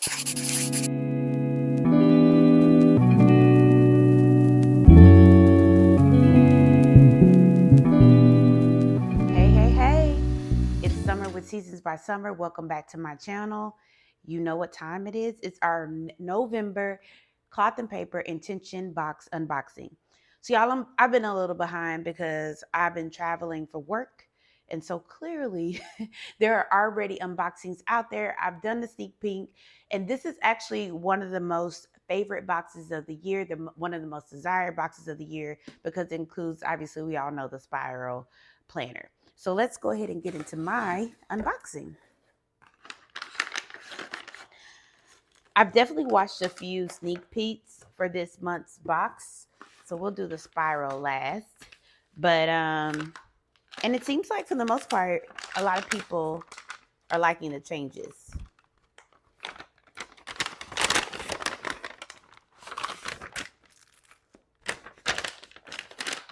Hey, it's Summer with Seasons by Summer. Welcome back to my channel. You know what time it is. It's our November cloth and paper intention box unboxing. So y'all, I've been a little behind because I've been traveling for work. And so clearly there are already unboxings out there. I've done the sneak peek, and this is actually one of the most favorite boxes of the year, one of the most desired boxes of the year, because it includes, obviously, we all know the spiral planner. So let's go ahead and get into my unboxing. I've definitely watched a few sneak peeks for this month's box. So we'll do the spiral last. But and it seems like for the most part, a lot of people are liking the changes.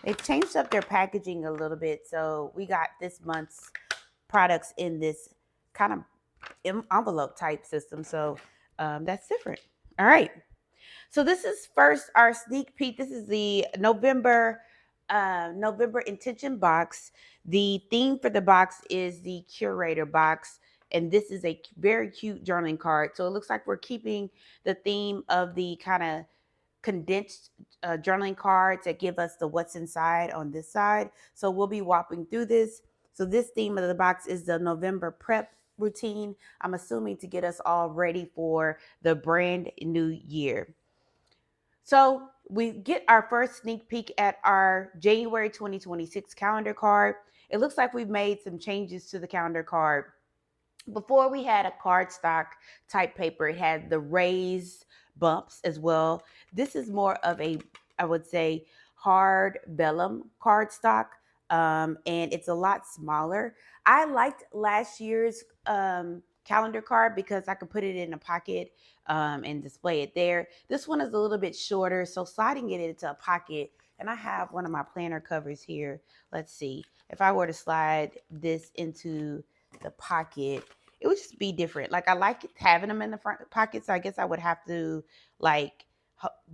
They've changed up their packaging a little bit. So we got this month's products in this kind of envelope type system. So that's different. All right. So this is first our sneak peek. This is the November intention box. The theme for the box is the curator box, and this is a very cute journaling card. So it looks like we're keeping the theme of the kind of condensed journaling cards that give us the what's inside on this side. So we'll be walking through this. So this theme of the box is the November prep routine. I'm assuming to get us all ready for the brand new year. So we get our first sneak peek at our January 2026 calendar card. It looks like we've made some changes to the calendar card. Before we had a cardstock type paper, it had the raised bumps as well. This is more of a, I would say, hard vellum cardstock, and it's a lot smaller. I liked last year's calendar card because I could put it in a pocket and display it there. This one is a little bit shorter, so sliding it into a pocket, and I have one of my planner covers here. Let's see. If I were to slide this into the pocket, it would just be different. Like I like having them in the front pocket, so I guess I would have to like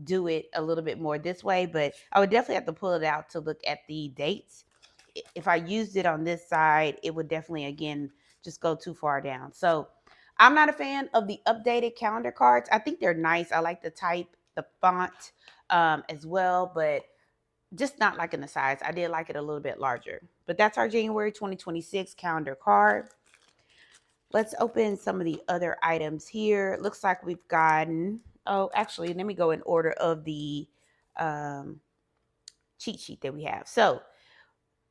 do it a little bit more this way, but I would definitely have to pull it out to look at the dates. If I used it on this side, it would definitely again just go too far down. So I'm not a fan of the updated calendar cards. I think they're nice. I like the type, the font as well, but just not liking the size. I did like it a little bit larger. But that's our January 2026 calendar card. Let's open some of the other items here. It looks like we've gotten, oh, actually, let me go in order of the um, cheat sheet that we have. So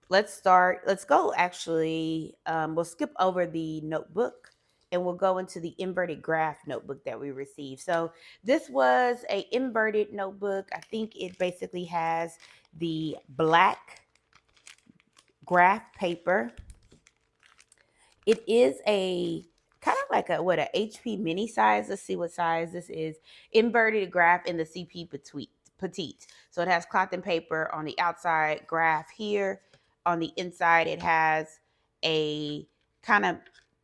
let's start. Let's go actually. We'll skip over the notebook and we'll go into the inverted graph notebook that we received. So this was a inverted notebook. I think it basically has the black graph paper. It is a kind of like a HP mini size. Let's see what size this is. Inverted graph in the CP petite. So it has cloth and paper on the outside, graph here. On the inside, it has a kind of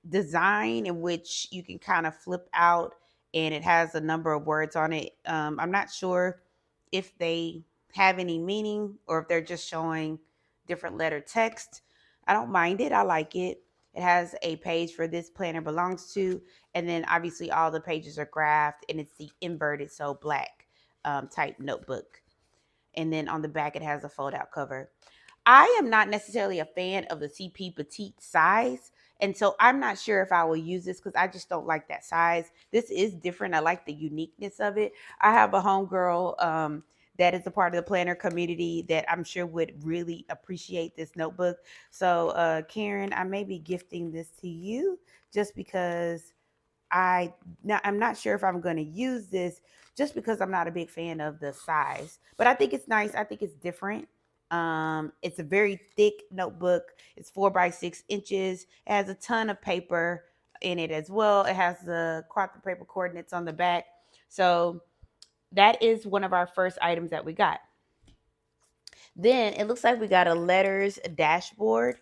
design in which you can kind of flip out, and it has a number of words on it. I'm not sure if they have any meaning or if they're just showing different letter text. I don't mind it. I like it. It has a page for this planner belongs to, and then obviously all the pages are graphed, and it's the inverted, so black type notebook. And then on the back, it has a fold out cover. I am not necessarily a fan of the CP petite size. And so I'm not sure if I will use this because I just don't like that size. This is different. I like the uniqueness of it. I have a homegirl that is a part of the planner community that I'm sure would really appreciate this notebook. So, Karen, I may be gifting this to you just because I'm not sure if I'm going to use this just because I'm not a big fan of the size. But I think it's nice. I think it's different. It's a very thick notebook. It's 4 by 6 inches. It has a ton of paper in it as well. It has the cloth and paper coordinates on the back. So that is one of our first items that we got. Then it looks like we got a letters dashboard.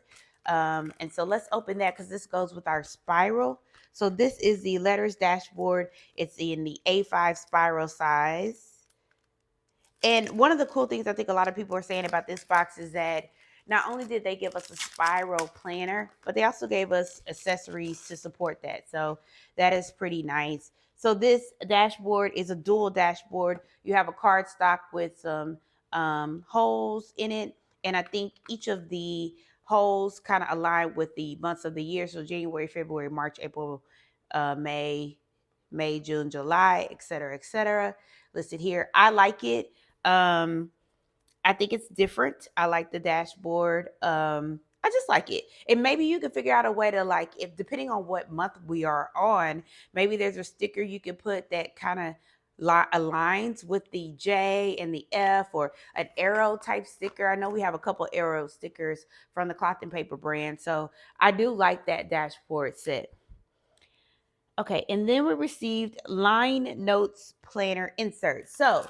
And so let's open that because this goes with our spiral. So this is the letters dashboard. It's in the A5 spiral size. And one of the cool things I think a lot of people are saying about this box is that not only did they give us a spiral planner, but they also gave us accessories to support that. So that is pretty nice. So this dashboard is a dual dashboard. You have a card stock with some holes in it. And I think each of the holes kind of align with the months of the year. So January, February, March, April, May, June, July, et cetera, listed here. I like it. um, I think it's different. I like the dashboard. I just like it. And maybe you can figure out a way to, like, if depending on what month we are on, maybe there's a sticker you can put that kind of aligns with the J and the F, or an arrow type sticker. I know we have a couple arrow stickers from the cloth and paper brand. So I do like that dashboard set. Okay, and then we received line notes planner inserts. So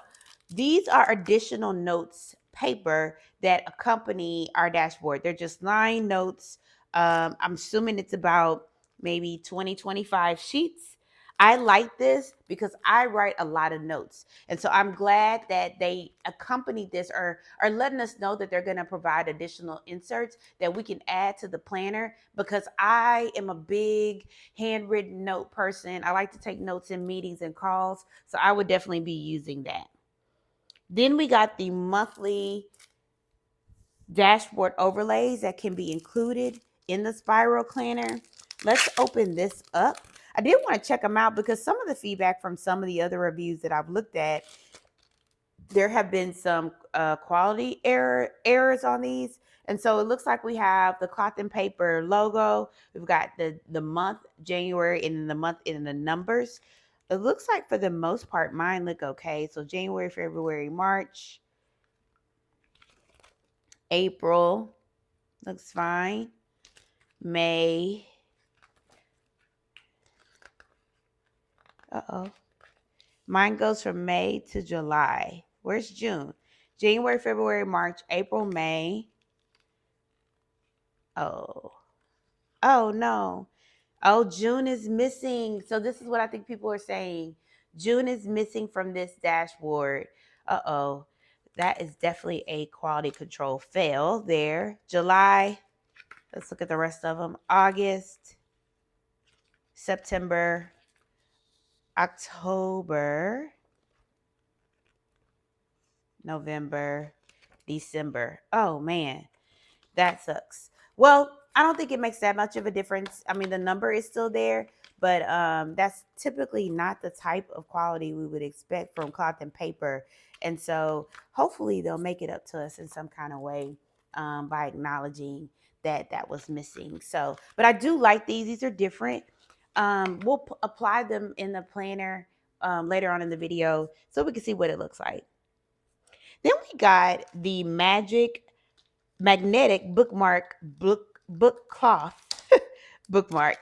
these are additional notes paper that accompany our dashboard. They're just line notes. I'm assuming it's about maybe 25 sheets. I like this because I write a lot of notes. And so I'm glad that they accompanied this, or are letting us know that they're going to provide additional inserts that we can add to the planner, because I am a big handwritten note person. I like to take notes in meetings and calls. So I would definitely be using that. Then we got the monthly dashboard overlays that can be included in the spiral planner. Let's open this up. I did want to check them out because some of the feedback from some of the other reviews that I've looked at, there have been some quality errors on these. And so it looks like we have the cloth and paper logo. We've got the month January and the month in the numbers. It looks like for the most part mine look okay. So January, February, March, April looks fine. May. Uh-oh. Mine goes from May to July. Where's June? January, February, March, April, May. Oh. Oh no. Oh, June is missing. So this is what I think people are saying. June is missing from this dashboard. Uh-oh. That is definitely a quality control fail there. July. Let's look at the rest of them. August, September, October, November, December. Oh man, that sucks. Well, I don't think it makes that much of a difference. I mean, the number is still there, but that's typically not the type of quality we would expect from cloth and paper. And so hopefully they'll make it up to us in some kind of way, by acknowledging that that was missing. So, but I do like these. These are different. We'll apply them in the planner later on in the video so we can see what it looks like. Then we got the magnetic book cloth bookmark.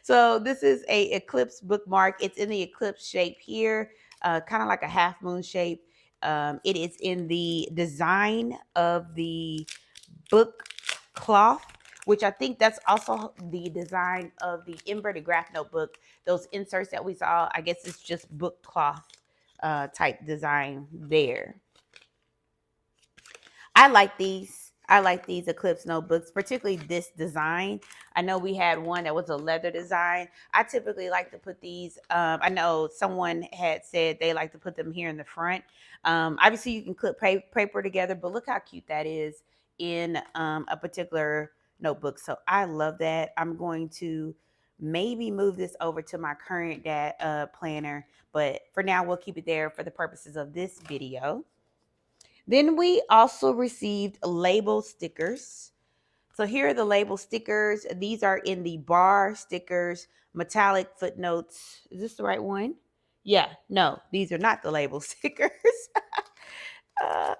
So this is a eclipse bookmark. It's in the eclipse shape here, kind of like a half moon shape. It is in the design of the book cloth, which I think that's also the design of the inverted graph notebook. Those inserts that we saw, I guess it's just book cloth type design there. I like these. I like these Eclipse notebooks, particularly this design. I know we had one that was a leather design. I typically like to put these. I know someone had said they like to put them here in the front. Obviously, you can clip paper together, but look how cute that is in a particular notebook. So I love that. I'm going to maybe move this over to my current planner, but for now, we'll keep it there for the purposes of this video. Then we also received label stickers. So here are the label stickers. These are in the bar stickers, metallic footnotes. Is this the right one? Yeah, no, these are not the label stickers.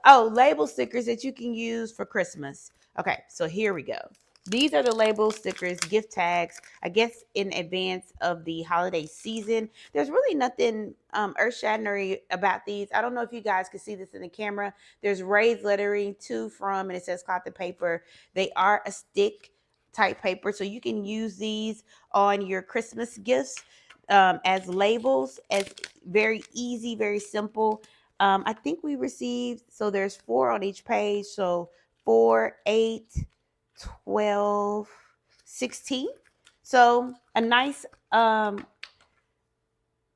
Label stickers that you can use for Christmas. Okay, so here we go. These are the label stickers, gift tags, I guess in advance of the holiday season. There's really nothing earth-shattering about these. I don't know if you guys can see this in the camera. There's raised lettering to, from, and it says cloth and paper. They are a stick type paper. So you can use these on your Christmas gifts as labels, as very easy, very simple. I think we received, so there's 4 on each page. So 4, 8, 12, 16. So a nice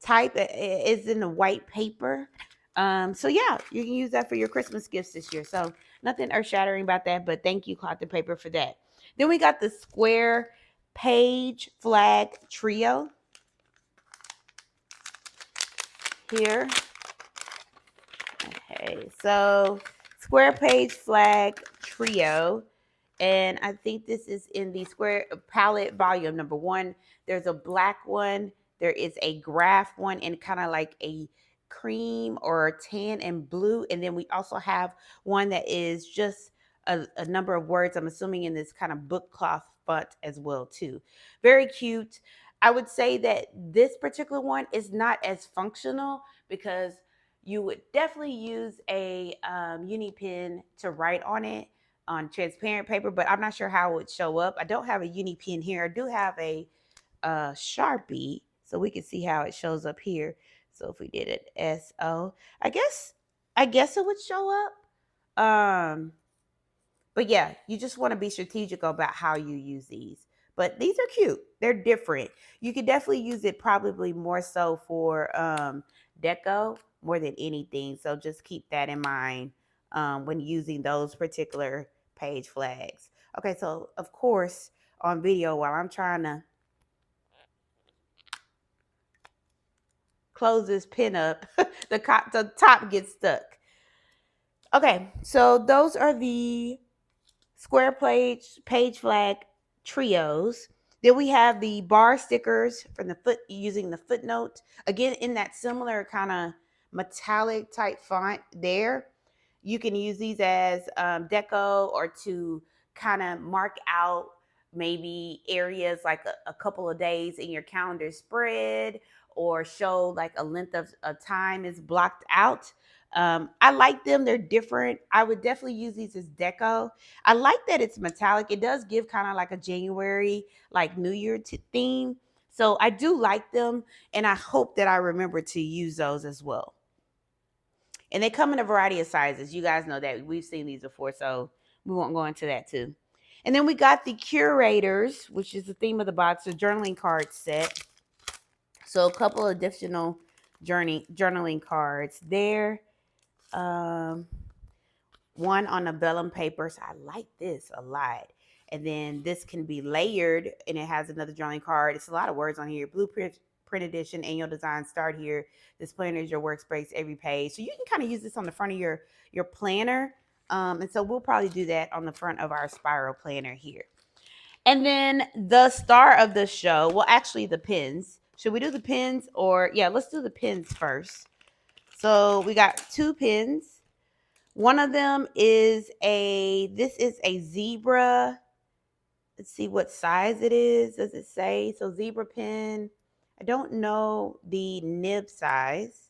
type is in the white paper. So yeah, you can use that for your Christmas gifts this year. So nothing earth shattering about that, but thank you, Cloth and Paper, for that. Then we got the square page flag trio here. Okay, so square page flag trio. And I think this is in the square palette volume number 1. There's a black one, there is a graph one, and kind of like a cream or tan and blue. And then we also have one that is just a number of words, I'm assuming in this kind of book cloth font as well too. Very cute. I would say that this particular one is not as functional because you would definitely use a uni pen to write on it on transparent paper, but I'm not sure how it would show up. I don't have a uni pen here. I do have a Sharpie, so we can see how it shows up here. So if we did it SO, I guess it would show up. But yeah, you just want to be strategic about how you use these. But these are cute. They're different. You could definitely use it probably more so for deco more than anything. So just keep that in mind when using those particular page flags. Okay, so of course on video while I'm trying to close this pin up, the top gets stuck. Okay, so those are the square page flag trios. Then we have the bar stickers from the foot using the footnote. Again, in that similar kind of metallic type font there. You can use these as deco or to kind of mark out maybe areas like a couple of days in your calendar spread or show like a length of a time is blocked out. I like them. They're different. I would definitely use these as deco. I like that it's metallic. It does give kind of like a January, like New Year theme. So I do like them. And I hope that I remember to use those as well. And they come in a variety of sizes. You guys know that. We've seen these before, so we won't go into that too. And then we got the curators, which is the theme of the box, the journaling card set. So a couple of additional journaling cards there. Um, One on a vellum paper. So I like this a lot. And then this can be layered and it has another journaling card. It's a lot of words on here. Blueprint print edition, annual design, start here. This planner is your workspace every page. So you can kind of use this on the front of your planner. And so we'll probably do that on the front of our spiral planner here. And then the star of the show, well, actually the pins. Should we do the pins or yeah, let's do the pins first. So we got 2 pins. One of them is this is a zebra. Let's see what size it is. Does it say? So zebra pen. I don't know the nib size,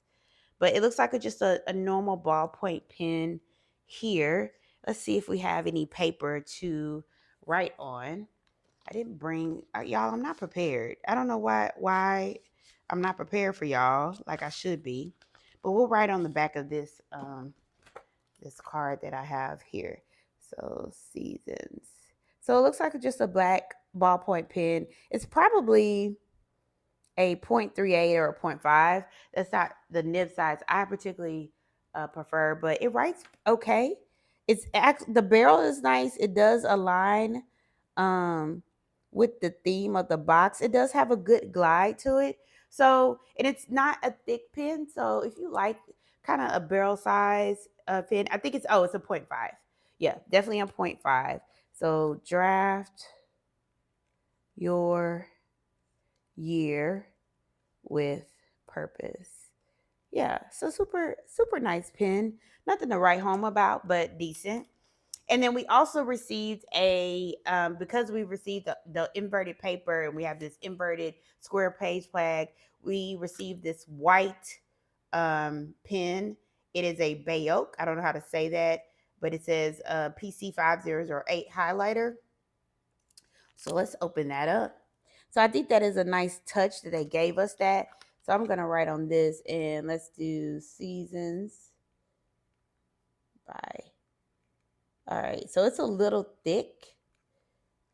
but it looks like it's just a normal ballpoint pen here. Let's see if we have any paper to write on. I didn't bring y'all. I'm not prepared. I don't know why I'm not prepared for y'all like I should be, but we'll write on the back of this card that I have here. So seasons. So it looks like just a black ballpoint pen. It's probably a 0.38 or a 0.5. That's not the nib size I particularly prefer, but it writes okay. The barrel is nice. It does align um, with the theme of the box. It does have a good glide to it. So, and it's not a thick pen. So if you like kind of a barrel size pen, I think it's a 0.5. Yeah, definitely a 0.5. So draft your year with purpose. Yeah, so super nice pen. Nothing to write home about, but decent. And then we also received because we received the inverted paper and we have this inverted square page flag, we received this white pen. It is a Bayok. I don't know how to say that, but it says PC 5008 highlighter. So let's open that up. So I think that is a nice touch that they gave us that. So I'm going to write on this and let's do seasons by. All right. So it's a little thick.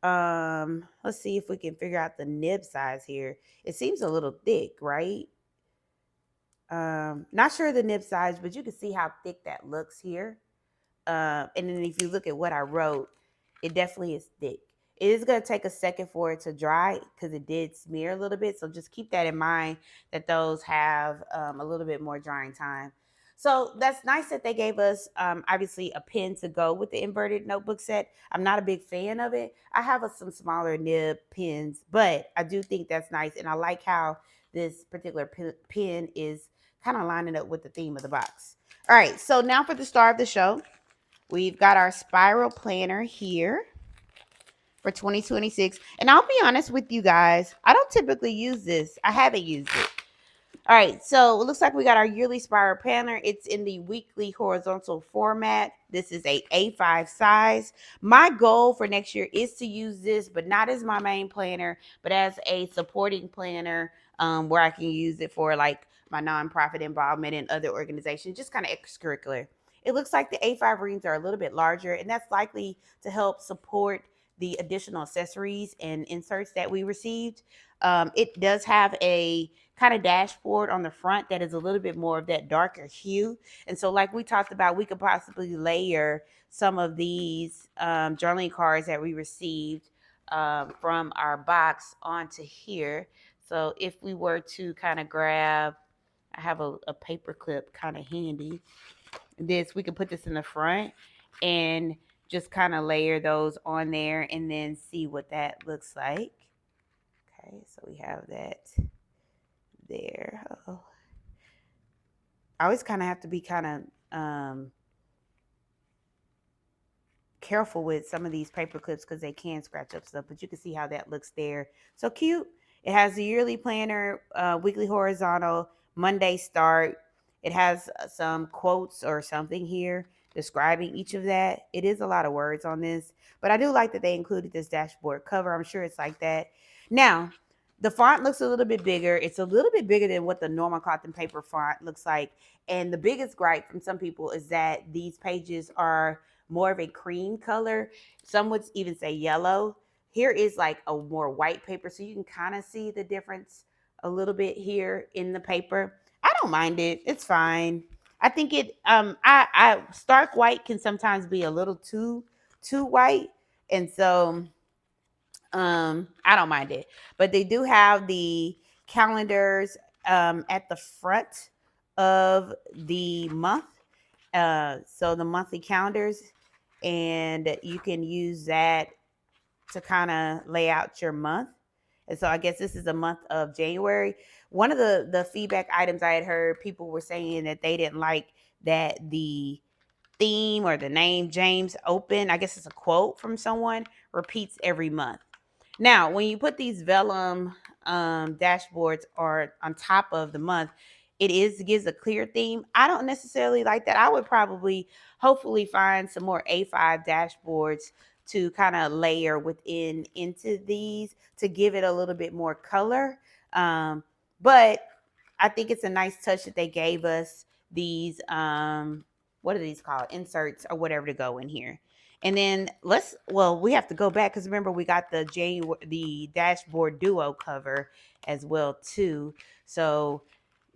Let's see if we can figure out the nib size here. It seems a little thick, right? Not sure the nib size, but you can see how thick that looks here. And then if you look at what I wrote, it definitely is thick. It is going to take a second for it to dry because it did smear a little bit. So just keep that in mind that those have a little bit more drying time. So that's nice that they gave us obviously a pen to go with the inverted notebook set. I'm not a big fan of it. I have some smaller nib pens, but I do think that's nice. And I like how this particular pen is kind of lining up with the theme of the box. All right, so now for the star of the show. We've got our spiral planner here for 2026. And I'll be honest with you guys, I don't typically use this. I haven't used it. All right, so it looks like we got our yearly spiral planner. It's in the weekly horizontal format. This is a A5 size. My goal for next year is to use this, but not as my main planner, but as a supporting planner where I can use it for like my nonprofit involvement in other organizations, just kind of extracurricular. It looks like the A5 reams are a little bit larger, and that's likely to help support the additional accessories and inserts that we received. It does have a kind of dashboard on the front that is a little bit more of that darker hue. And so, like we talked about, we could possibly layer some of these journaling cards that we received from our box onto here. So, if we were to kind of grab, I have a paper clip kind of handy. We could put this in the front and just kind of layer those on there and then see what that looks like. Okay, so we have that there. Oh. I always kind of have to be kind of careful with some of these paper clips because they can scratch up stuff, but you can see how that looks there. So cute. It has the yearly planner, weekly horizontal, Monday start. It has some quotes or something here describing each of that. It is a lot of words on this, but I do like that they included this dashboard cover. I'm sure it's like that. Now, the font looks a little bit bigger. It's a little bit bigger than what the normal cloth and paper font looks like. And the biggest gripe from some people is that these pages are more of a cream color. Some would even say yellow. Here is like a more white paper, so you can kind of see the difference a little bit here in the paper. I don't mind it. It's fine. I think it I stark white can sometimes be a little too white. And so I don't mind it. But they do have the calendars at the front of the month. So the monthly calendars, and you can use that to kind of lay out your month. And so I guess this is the month of January. One of the feedback items I had heard, people were saying that they didn't like that the theme or the name James Open, I guess it's a quote from someone, repeats every month. Now, when you put these vellum dashboards or on top of the month, it gives a clear theme. I don't necessarily like that. I would probably, hopefully, find some more A5 dashboards to kind of layer within into these to give it a little bit more color. But I think it's a nice touch that they gave us these what are these called? Inserts or whatever to go in here. And then we have to go back because remember we got the dashboard duo cover as well too. So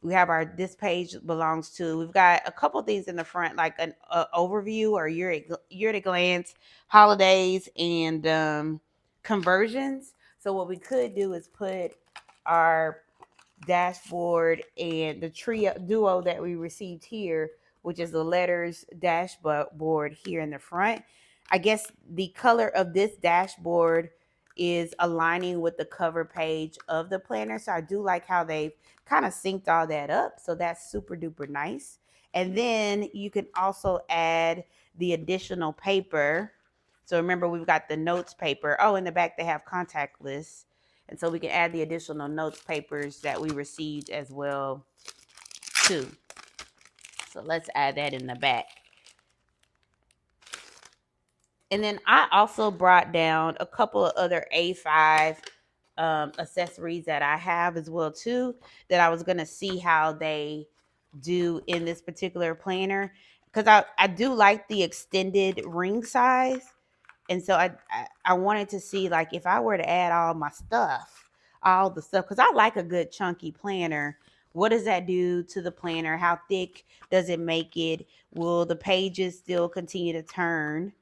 we have this page belongs to, we've got a couple things in the front like an overview or year at a glance, holidays, and conversions. So what we could do is put our dashboard and the trio duo that we received here, which is the letters dashboard here in the front. I guess the color of this dashboard is aligning with the cover page of the planner. So I do like how they've kind of synced all that up. So that's super duper nice. And then you can also add the additional paper. So remember, we've got the notes paper. Oh, in the back, they have contact lists. And so we can add the additional notes papers that we received as well, too. So let's add that in the back. And then I also brought down a couple of other A5 accessories that I have as well too, that I was gonna see how they do in this particular planner, because I do like the extended ring size, and so I wanted to see, like, if I were to add all the stuff, because I like a good chunky planner. What does that do to the planner? How thick does it make it? Will the pages still continue to turn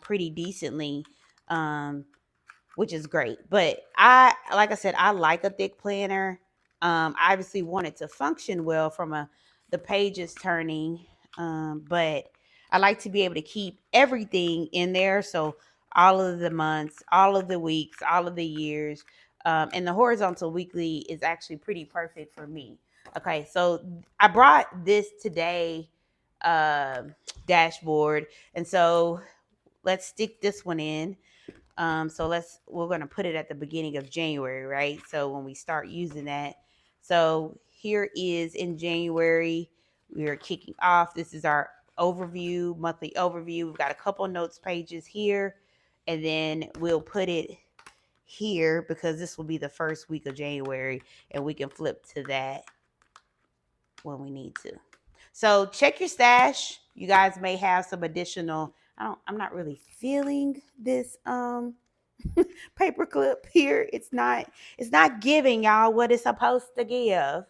pretty decently? Which is great. But like I said, I like a thick planner. I obviously want it to function well from the pages turning, but I like to be able to keep everything in there. So all of the months, all of the weeks, all of the years, and the horizontal weekly is actually pretty perfect for me. Okay, so I brought this today dashboard, and so let's stick this one in. So we're gonna put it at the beginning of January, right? So when we start using that, so here is in January, we are kicking off. This is our overview, monthly overview. We've got a couple notes pages here, and then we'll put it here because this will be the first week of January, and we can flip to that when we need to. So check your stash. You guys may have some additional. I'm not really feeling this paperclip here. It's not giving y'all what it's supposed to give.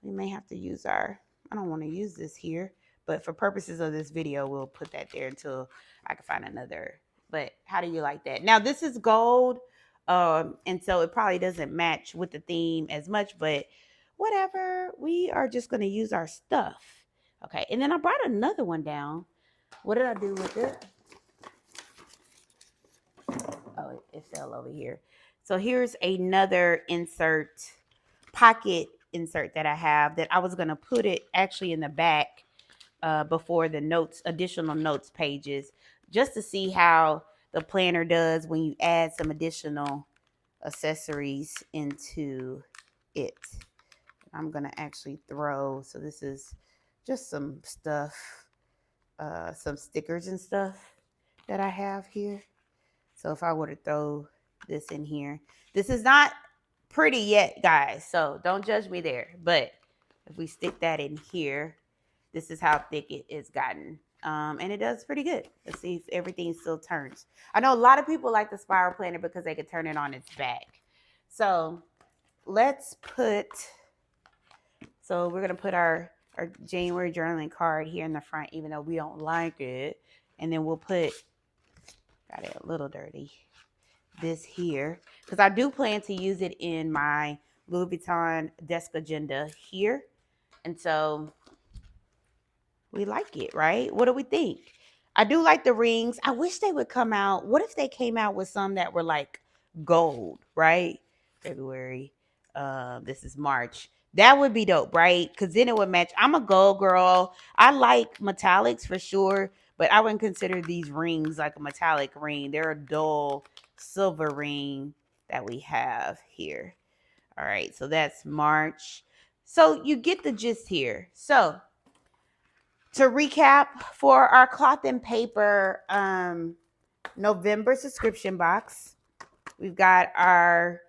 We may have to use I don't want to use this here, but for purposes of this video, we'll put that there until I can find another. But how do you like that? Now this is gold, and so it probably doesn't match with the theme as much, but whatever. We are just going to use our stuff. Okay, and then I brought another one down. What did I do with it? Oh, it fell over here. So here's another pocket insert that I have, that I was going to put it actually in the back before the additional notes pages, just to see how the planner does when you add some additional accessories into it. I'm going to actually so this is just some stuff, some stickers and stuff that I have here. So if I were to throw this in here, this is not pretty yet, guys. So don't judge me there. But if we stick that in here, this is how thick it is gotten. And it does pretty good. Let's see if everything still turns. I know a lot of people like the spiral planner because they can turn it on its back. So we're going to put our January journaling card here in the front, even though we don't like it. And then we'll got it a little dirty, this here, because I do plan to use it in my Louis Vuitton desk agenda here. And so we like it, right? What do we think? I do like the rings. I wish they would come out. What if they came out with some that were like gold, right? February. This is March. That would be dope, right? Because then it would match. I'm a gold girl. I like metallics for sure, but I wouldn't consider these rings like a metallic ring. They're a dull silver ring that we have here. All right, so that's March. So you get the gist here. So to recap, for our cloth and paper November subscription box, we've got our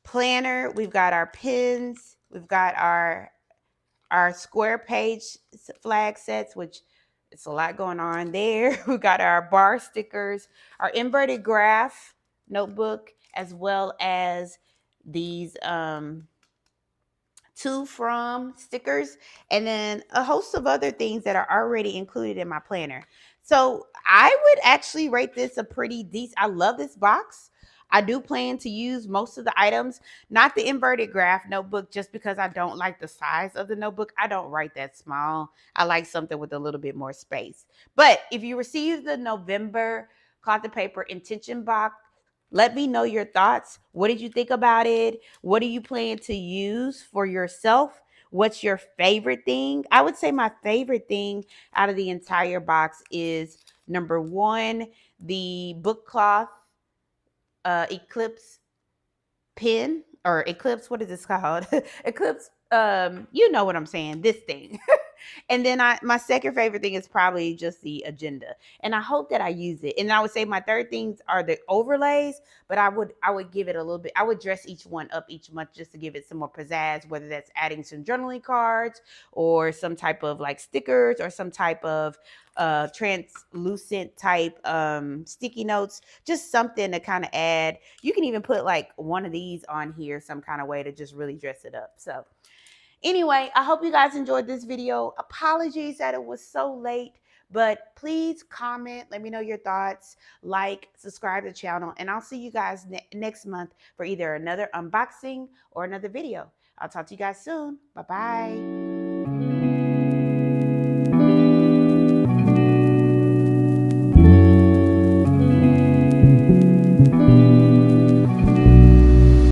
planner, we've got our pins, we've got our square page flag sets, which it's a lot going on there. We got our bar stickers, our inverted graph notebook, as well as these to from stickers, and then a host of other things that are already included in my planner. So I would actually rate this a pretty decent. I love this box. I do plan to use most of the items, not the inverted graph notebook, just because I don't like the size of the notebook. I don't write that small. I like something with a little bit more space. But if you receive the November cloth and paper intention box, let me know your thoughts. What did you think about it? What do you plan to use for yourself? What's your favorite thing? I would say my favorite thing out of the entire box is number one, the book cloth Eclipse pen, or Eclipse. What is this called? Eclipse. You know what I'm saying. This thing. And then my second favorite thing is probably just the agenda. And I hope that I use it. And I would say my third things are the overlays, but I would give it a little bit. I would dress each one up each month just to give it some more pizzazz, whether that's adding some journaling cards or some type of like stickers or some type of translucent type sticky notes, just something to kind of add. You can even put like one of these on here some kind of way to just really dress it up. So anyway, I hope you guys enjoyed this video. Apologies that it was so late, but please comment, let me know your thoughts, like, subscribe to the channel, and I'll see you guys next month for either another unboxing or another video. I'll talk to you guys soon. Bye-bye.